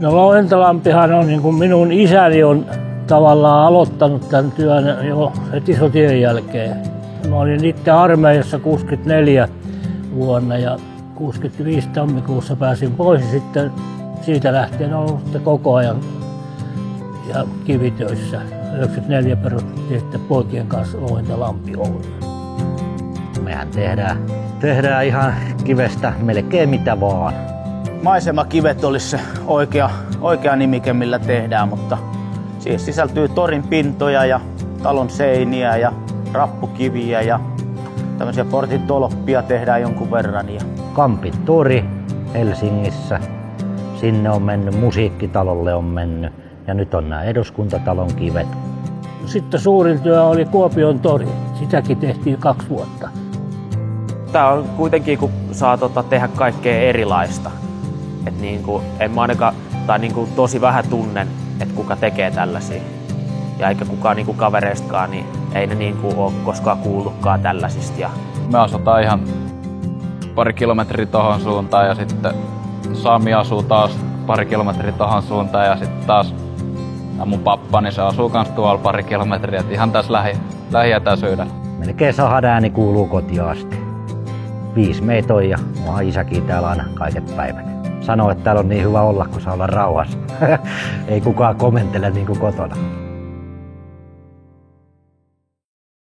No Louhintalampihan on niin kuin minun isäni on tavallaan aloittanut tämän työn jo heti sotien jälkeen. Mä olin itse armeijassa 64 vuonna ja 65 tammikuussa pääsin pois ja sitten siitä lähtien olen ollut koko ajan ja kivitöissä. 94 perustettiin sitten poikien kanssa Louhintalampi Oy. Mehän tehdään ihan kivestä melkein mitä vaan. Maisemakivet olisi se oikea nimike, millä tehdään, mutta siihen sisältyy torin pintoja ja talon seiniä ja rappukiviä ja tämmöisiä portin tolppia tehdään jonkun verran. Kampin tori Helsingissä, sinne on mennyt, musiikkitalolle on mennyt ja nyt on nämä eduskuntatalon kivet. Sitten suurin työ oli Kuopion tori, sitäkin tehtiin 2 vuotta. Tää on kuitenkin, kun saa tehdä kaikkea erilaista. Et niinku, en mä ainakaan, tai niinku tosi vähän tunnen, että kuka tekee tällaisia. Ja eikä kukaan niinku kavereistakaan, niin ei ne niinku ole koskaan kuullutkaan tällaisista. Me asutaan ihan pari kilometriä tohon suuntaan ja sitten Sami asuu taas pari kilometriä tohon suuntaan ja sitten taas ja mun pappa, niin se asuu kans tuolla pari kilometriä, et ihan tässä lähietäisyydellä. Melkein sahan ääni kuuluu kotiin asti. 5 meitä on ja onhan isäkin täällä aina kaiket päivät. Sanoo, että täällä on niin hyvä olla, kun saa olla rauhassa. Ei kukaan komentele niin kuin kotona.